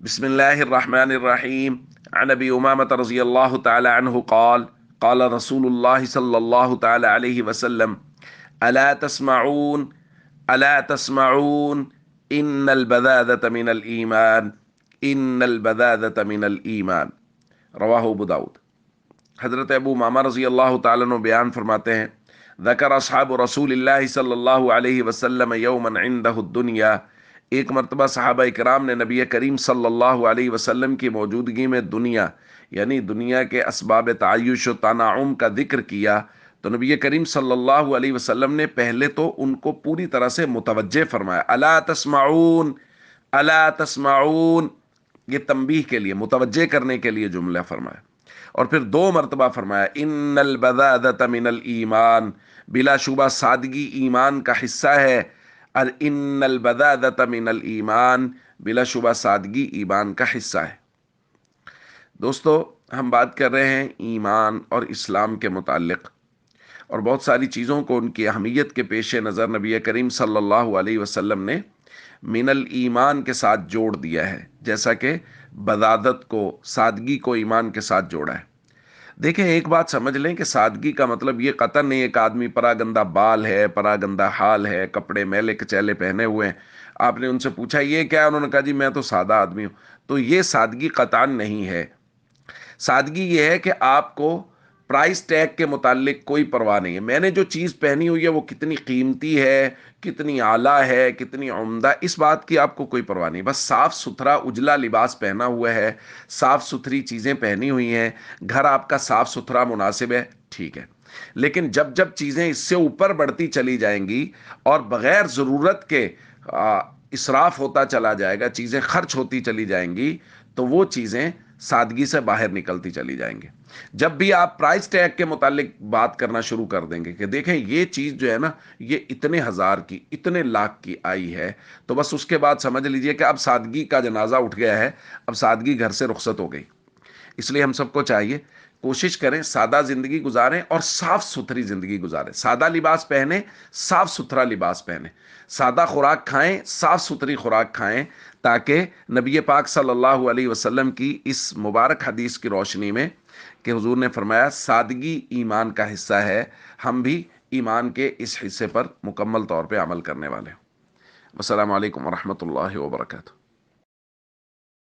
بسم الله الرحمن الرحيم. عن ابي امامه رضي الله تعالى عنه قال قال رسول الله صلى الله تعالى عليه وسلم: الا تسمعون الا تسمعون ان البذاذة من الايمان ان البذاذة من الايمان رواہ ابو داود۔ حضرت ابو امامہ رضی اللہ تعالیٰ عنہ بیان فرماتے ہیں، ذکر اصحاب رسول اللہ صلی اللہ علیہ وسلم یوما عندہ الدنیا، ایک مرتبہ صحابہ کرام نے نبی کریم صلی اللہ علیہ وسلم کی موجودگی میں دنیا یعنی دنیا کے اسباب تعیش و تنعم کا ذکر کیا تو نبی کریم صلی اللہ علیہ وسلم نے پہلے تو ان کو پوری طرح سے متوجہ فرمایا، الا تسمعون الا تسمعون، یہ تنبیہ کے لیے، متوجہ کرنے کے لیے جملہ فرمایا، اور پھر دو مرتبہ فرمایا ان البذاذۃ من الایمان، بلا شبہ سادگی ایمان کا حصہ ہے، اور ان البذاذۃ من الایمان، بلا شبہ سادگی ایمان کا حصہ ہے۔ دوستو، ہم بات کر رہے ہیں ایمان اور اسلام کے متعلق، اور بہت ساری چیزوں کو ان کی اہمیت کے پیش نظر نبی کریم صلی اللہ علیہ وسلم نے من الایمان کے ساتھ جوڑ دیا ہے، جیسا کہ بذاذت کو، سادگی کو ایمان کے ساتھ جوڑا ہے۔ دیکھیں، ایک بات سمجھ لیں کہ سادگی کا مطلب یہ قطعاً نہیں ایک آدمی پراگندہ بال ہے، پراگندہ حال ہے، کپڑے میلے کچیلے پہنے ہوئے ہیں، آپ نے ان سے پوچھا یہ کیا ہے، انہوں نے کہا جی میں تو سادہ آدمی ہوں، تو یہ سادگی قطعاً نہیں ہے۔ سادگی یہ ہے کہ آپ کو پرائس ٹیگ کے متعلق کوئی پرواہ نہیں ہے، میں نے جو چیز پہنی ہوئی ہے وہ کتنی قیمتی ہے، کتنی اعلیٰ ہے، کتنی عمدہ، اس بات کی آپ کو کوئی پرواہ نہیں، بس صاف ستھرا اجلا لباس پہنا ہوا ہے، صاف ستھری چیزیں پہنی ہوئی ہیں، گھر آپ کا صاف ستھرا مناسب ہے، ٹھیک ہے۔ لیکن جب جب چیزیں اس سے اوپر بڑھتی چلی جائیں گی اور بغیر ضرورت کے اسراف ہوتا چلا جائے گا، چیزیں خرچ ہوتی چلی جائیں گی، تو وہ چیزیں سادگی سے باہر نکلتی چلی جائیں گے۔ جب بھی آپ پرائس ٹیگ کے متعلق بات کرنا شروع کر دیں گے کہ دیکھیں یہ چیز جو ہے نا، یہ اتنے ہزار کی، اتنے لاکھ کی آئی ہے، تو بس اس کے بعد سمجھ لیجئے کہ اب سادگی کا جنازہ اٹھ گیا ہے، اب سادگی گھر سے رخصت ہو گئی۔ اس لیے ہم سب کو چاہیے کوشش کریں سادہ زندگی گزاریں اور صاف ستھری زندگی گزاریں، سادہ لباس پہنیں، صاف ستھرا لباس پہنیں، سادہ خوراک کھائیں، صاف ستھری خوراک کھائیں، تاکہ نبی پاک صلی اللہ علیہ وسلم کی اس مبارک حدیث کی روشنی میں کہ حضور نے فرمایا سادگی ایمان کا حصہ ہے، ہم بھی ایمان کے اس حصے پر مکمل طور پہ عمل کرنے والے ہیں۔ السلام علیکم ورحمۃ اللہ وبرکاتہ۔